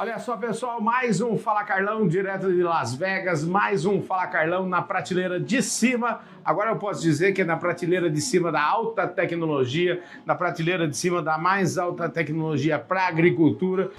Olha só, pessoal, mais um Fala Carlão direto de Las Vegas, mais um Fala Carlão na prateleira de cima. Agora eu posso dizer que é na prateleira de cima da alta tecnologia, na prateleira de cima da mais alta tecnologia para a agricultura.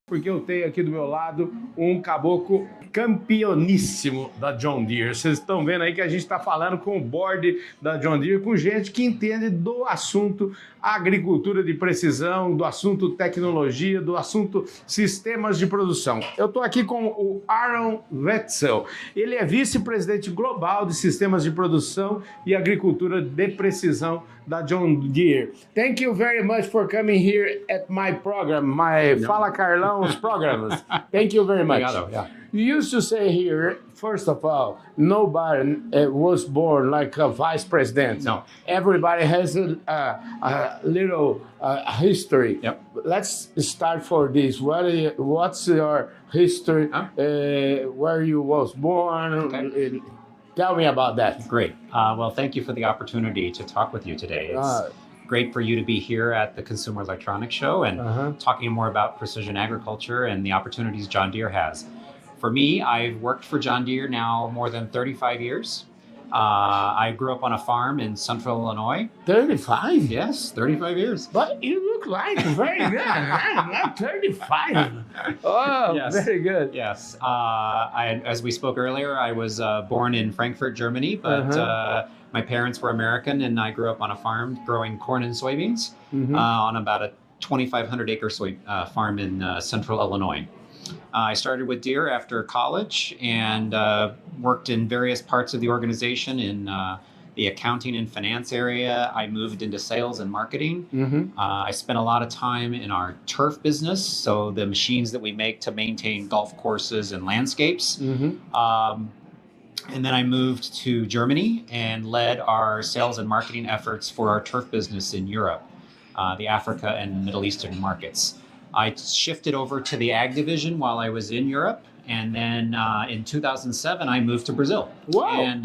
Porque eu tenho aqui do meu lado um caboclo campeoníssimo da John Deere. Vocês estão vendo aí que a gente está falando com o board da John Deere, com gente que entende do assunto agricultura de precisão, do assunto tecnologia, do assunto sistemas de produção. Eu estou aqui com o Aaron Wetzel. Ele é vice-presidente global de sistemas de produção e agricultura de precisão da John Deere. Thank you very much for coming here at my program, my Fala Carlão's programs. Thank you very much. Obrigado, yeah. You used to say here, first of all, nobody was born like a vice president. No. Everybody has a little history. Yep. Let's start for this. What's your history? Where you was born? Okay. Tell me about that. Great. Well, thank you for the opportunity to talk with you today. It's great for you to be here at the Consumer Electronics Show and talking more about precision agriculture and the opportunities John Deere has. For me, I've worked for John Deere now more than 35 years. I grew up on a farm in central Illinois. 35? Yes, 35 years. But you look like very good. I'm not 35. Oh, yes. Very good. Yes. As we spoke earlier, I was born in Frankfurt, Germany, but my parents were American, and I grew up on a farm growing corn and soybeans on about a 2,500 acre farm in central Illinois. I started with Deere after college and worked in various parts of the organization in the accounting and finance area. I moved into sales and marketing. I spent a lot of time in our turf business, so the machines that we make to maintain golf courses and landscapes. And then I moved to Germany and led our sales and marketing efforts for our turf business in Europe, the Africa and Middle Eastern markets. I shifted over to the ag division while I was in Europe. And then in 2007, I moved to Brazil. Wow. And,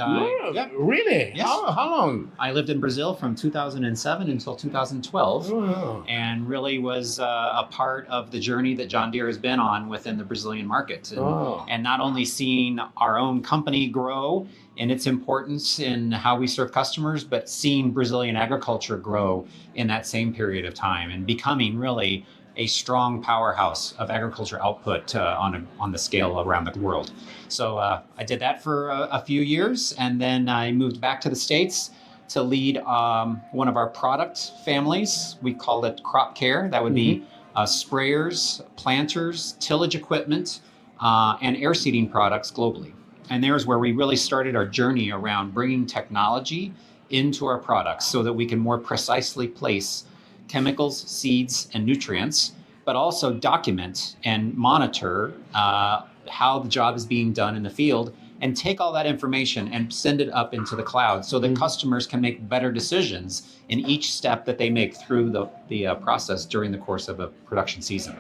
Really? Yes. How long? I lived in Brazil from 2007 until 2012 and really was a part of the journey that John Deere has been on within the Brazilian market. And not only seeing our own company grow in its importance in how we serve customers, but seeing Brazilian agriculture grow in that same period of time and becoming really a strong powerhouse of agriculture output on the scale around the world. So I did that for a few years, and then I moved back to the States to lead one of our product families. We call it crop care. That would be sprayers, planters, tillage equipment, and air seeding products globally. And there's where we really started our journey around bringing technology into our products so that we can more precisely place chemicals, seeds, and nutrients, but also document and monitor how the job is being done in the field and take all that information and send it up into the cloud so that customers can make better decisions in each step that they make through the process during the course of a production season.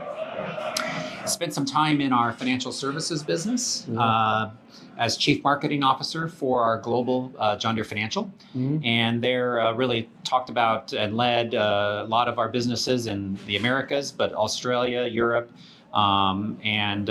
Spent some time in our financial services business as Chief Marketing Officer for our global John Deere Financial. And there really talked about and led a lot of our businesses in the Americas, but Australia, Europe, and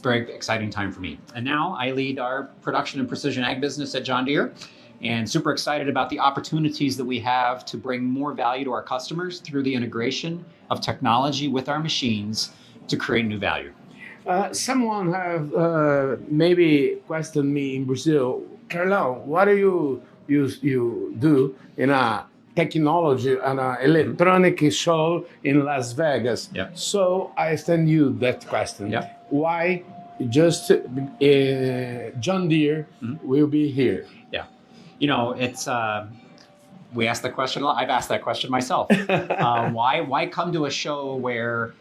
very exciting time for me. And now I lead our production and precision ag business at John Deere, and super excited about the opportunities that we have to bring more value to our customers through the integration of technology with our machines to create new value. Someone have maybe questioned me in Brazil, Carlão, what do you do in a technology and an electronic show in Las Vegas? Yep. So I send you that question. Yep. Why just John Deere will be here? Yeah. You know, it's we asked that question a lot. I've asked that question myself. Why come to a show where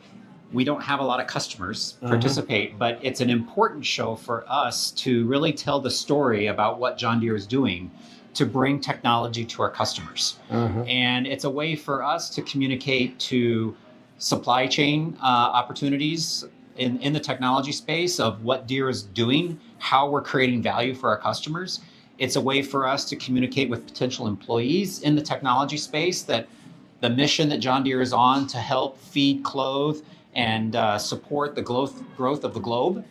we don't have a lot of customers participate, but it's an important show for us to really tell the story about what John Deere is doing to bring technology to our customers. And it's a way for us to communicate to supply chain opportunities in the technology space of what Deere is doing, how we're creating value for our customers. It's a way for us to communicate with potential employees in the technology space that the mission that John Deere is on to help feed, clothe, and support the growth of the globe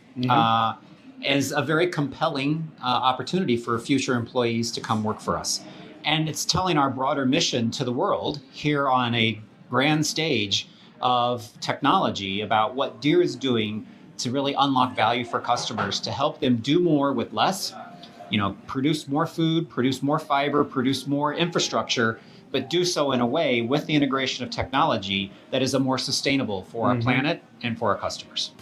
is a very compelling opportunity for future employees to come work for us. And it's telling our broader mission to the world here on a grand stage of technology about what Deere is doing to really unlock value for customers, to help them do more with less, produce more food, produce more fiber, produce more infrastructure, but do so in a way with the integration of technology that is a more sustainable for our planet and for our customers.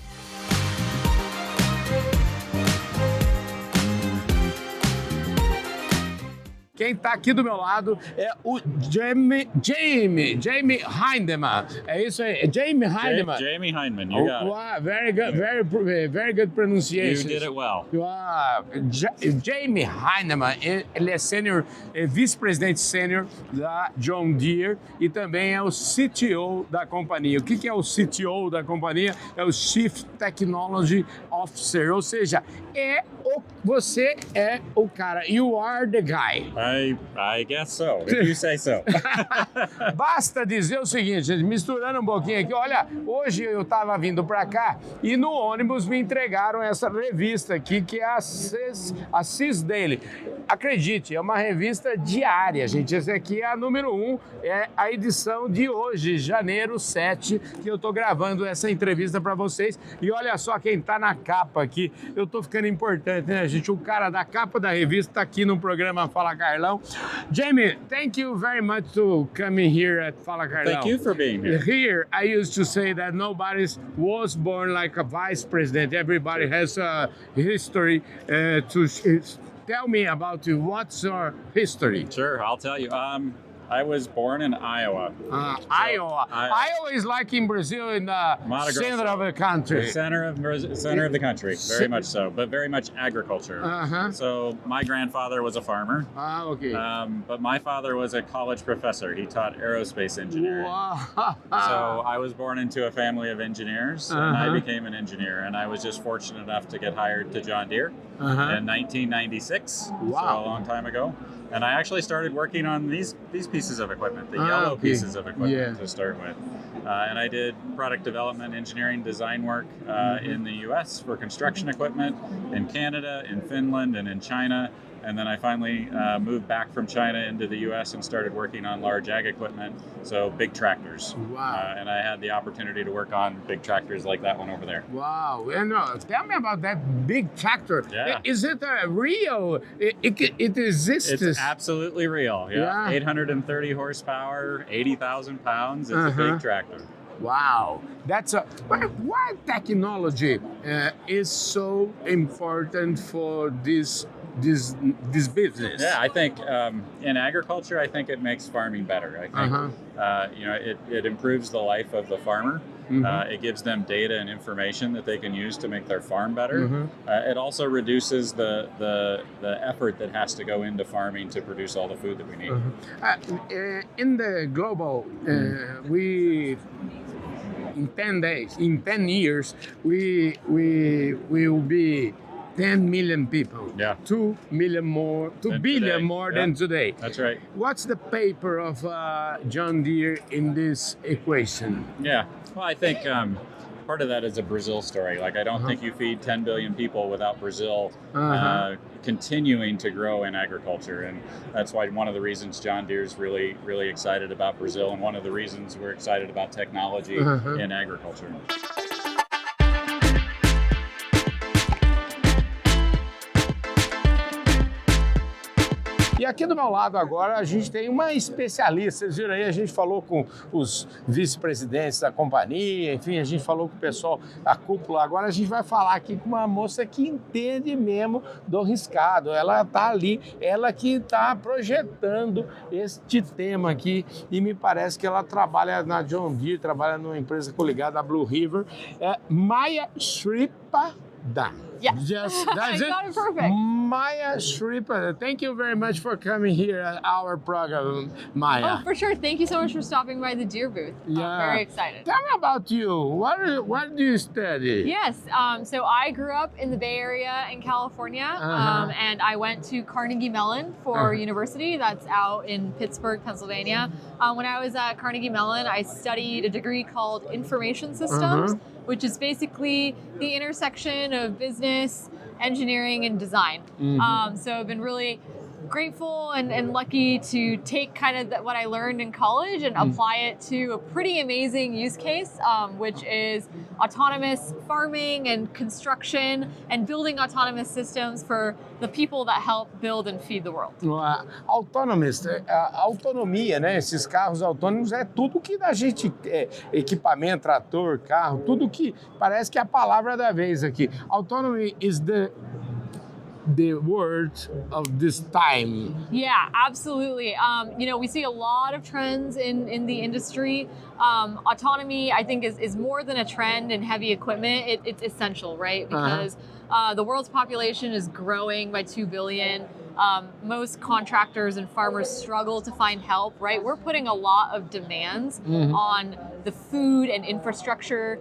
Quem está aqui do meu lado é o Jahmy Hindman. É isso aí, Jahmy Hindman. Jahmy Hindman, you got it. Wow, very good, very good pronunciation. You did it well. Jahmy Hindman, ele é sênior, vice-presidente sênior da John Deere e também é o CTO da companhia. O que é o CTO da companhia? É o Chief Technology Officer, ou seja, você é o cara. You are the guy. I guess so, if you say so. Basta dizer o seguinte, gente, misturando um pouquinho aqui, olha, hoje eu estava vindo para cá e no ônibus me entregaram essa revista aqui, que é a Cis Daily. Acredite, é uma revista diária, gente. Essa aqui é a número 1, é a edição de hoje, janeiro 7, que eu estou gravando essa entrevista para vocês. E olha só quem está na capa aqui. Eu estou ficando importante, né, gente? O cara da capa da revista está aqui no programa Fala Carlão. Jahmy, thank you very much to coming here at Fala Carlão. Thank you for being here. Here, I used to say that nobody was born like a vice president. Everybody has a history tell me about you. What's your history? Sure, I'll tell you. I was born in Iowa. Iowa. Iowa is like in Brazil, in the center of the country. Center of the country, very much so, but very much agriculture. So my grandfather was a farmer. Okay. But my father was a college professor. He taught aerospace engineering. Wow. So I was born into a family of engineers, and I became an engineer. And I was just fortunate enough to get hired to John Deere in 1996, wow. So a long time ago. And I actually started working on these pieces of equipment, the yellow pieces of equipment to start with. And I did product development, engineering, design work in the US for construction equipment, in Canada, in Finland, and in China. And then I finally moved back from China into the US and started working on large ag equipment, so big tractors. Wow. And I had the opportunity to work on big tractors like that one over there. Wow. And tell me about that big tractor. Yeah. Is it real? It exists? It's absolutely real. Yeah. 830 horsepower, 80,000 pounds. It's a big tractor. Wow, that's why technology is so important for this business. Yeah, I think in agriculture, I think it makes farming better. I think it improves the life of the farmer. It gives them data and information that they can use to make their farm better. It also reduces the effort that has to go into farming to produce all the food that we need. In the global, in 10 years, we will be 10 million people. Yeah. 2 billion more than today. That's right. What's the paper of John Deere in this equation? Yeah. Well, I think part of that is a Brazil story. Like, I don't think you feed 10 billion people without Brazil continuing to grow in agriculture. And that's why one of the reasons John Deere is really, really excited about Brazil, and one of the reasons we're excited about technology in agriculture. E aqui do meu lado agora a gente tem uma especialista. Vocês viram aí, a gente falou com os vice-presidentes da companhia, enfim, a gente falou com o pessoal da cúpula. Agora a gente vai falar aqui com uma moça que entende mesmo do riscado. Ela está ali, ela que está projetando este tema aqui, e me parece que ela trabalha na John Deere, trabalha numa empresa coligada, a Blue River. Maya Sripadam. Yeah. That's I it. got it perfect. Maya Sripadam. Thank you very much for coming here at our program, Maya. Oh, for sure. Thank you so much for stopping by the Deere booth. Yeah. I'm very excited. Tell me about you. What do you study? Yes, so I grew up in the Bay Area in California, and I went to Carnegie Mellon for university. That's out in Pittsburgh, Pennsylvania. When I was at Carnegie Mellon, I studied a degree called Information Systems, which is basically the intersection of business, engineering, and design. So I've been really grateful and lucky to take kind of what I learned in college and apply it to a pretty amazing use case, which is autonomous farming and construction and building autonomous systems for the people that help build and feed the world. Autonomous, autonomia, né? Esses carros autônomos é tudo que a gente, equipamento, trator, carro, tudo que parece que é a palavra da vez aqui. Autonomy is the word of this time. Yeah, absolutely. We see a lot of trends in the industry. Autonomy, I think, is more than a trend in heavy equipment. It's essential, right? Because the world's population is growing by 2 billion. Most contractors and farmers struggle to find help, right? We're putting a lot of demands on the food and infrastructure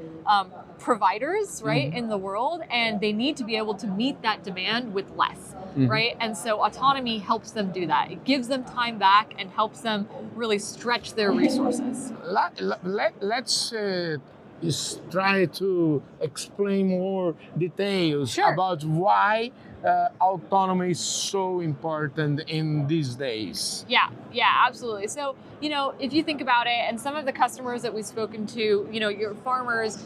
providers, right, in the world, and they need to be able to meet that demand with less, right? And so autonomy helps them do that. It gives them time back and helps them really stretch their resources. Let's try to explain more details about why autonomy is so important in these days. Yeah, absolutely. So, if you think about it, and some of the customers that we've spoken to, your farmers,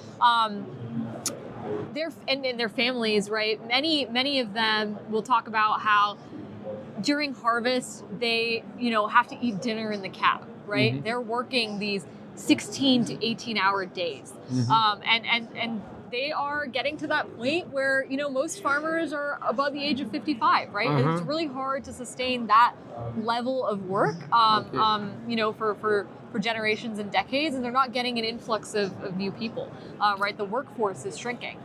their families, right? Many of them will talk about how during harvest they, have to eat dinner in the cab, right? They're working these 16 to 18 hour days, and they are getting to that point where, most farmers are above the age of 55, right? And it's really hard to sustain that level of work, for generations and decades, and they're not getting an influx of new people, right? The workforce is shrinking.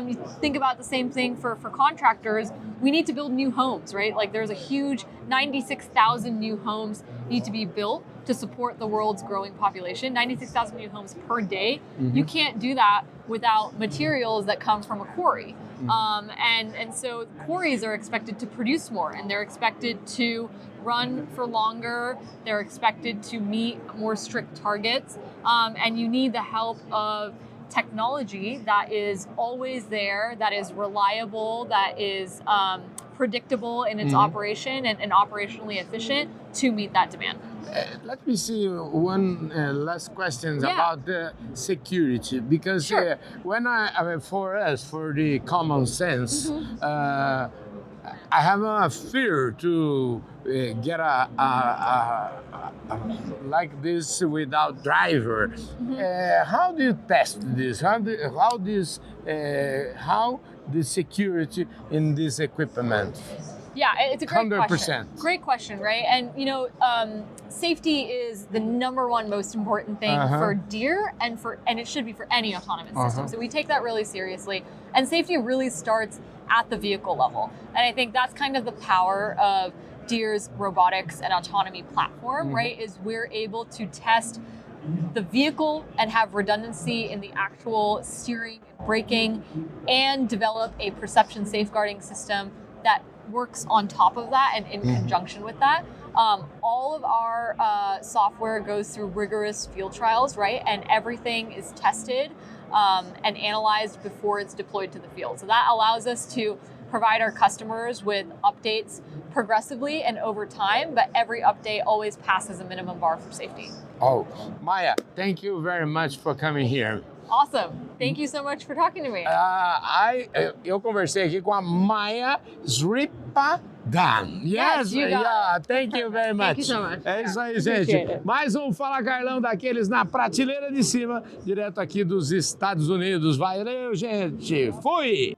You think about the same thing for contractors. We need to build new homes, right? Like there's a huge 96,000 new homes need to be built to support the world's growing population. 96,000 new homes per day. You can't do that without materials that come from a quarry. And so quarries are expected to produce more, and they're expected to run for longer. They're expected to meet more strict targets. And you need the help of technology that is always there, that is reliable, that is predictable in its operation and operationally efficient to meet that demand. Let me see one last question about the security, because when for the common sense, I have a fear to get a like this without driver. How do you test this? How the security in this equipment? Yeah, it's a great 100%. question. Great question, right? And safety is the number one most important thing for Deere and it should be for any autonomous system. So we take that really seriously. And safety really starts at the vehicle level. And I think that's kind of the power of Deere's robotics and autonomy platform, right? Is we're able to test the vehicle and have redundancy in the actual steering and braking, and develop a perception safeguarding system that works on top of that and in conjunction with that. All of our software goes through rigorous field trials, right? And everything is tested and analyzed before it's deployed to the field. So that allows us to provide our customers with updates progressively and over time, but every update always passes a minimum bar for safety. Oh, Maya, thank you very much for coming here. Awesome. Thank you so much for talking to me. Eu conversei aqui com a Maya Sripadam. Yes, you got it. Thank you very much. Thank you so much. É isso aí, gente. Mais um Fala Carlão daqueles na prateleira de cima, direto aqui dos Estados Unidos. Valeu, gente. Fui!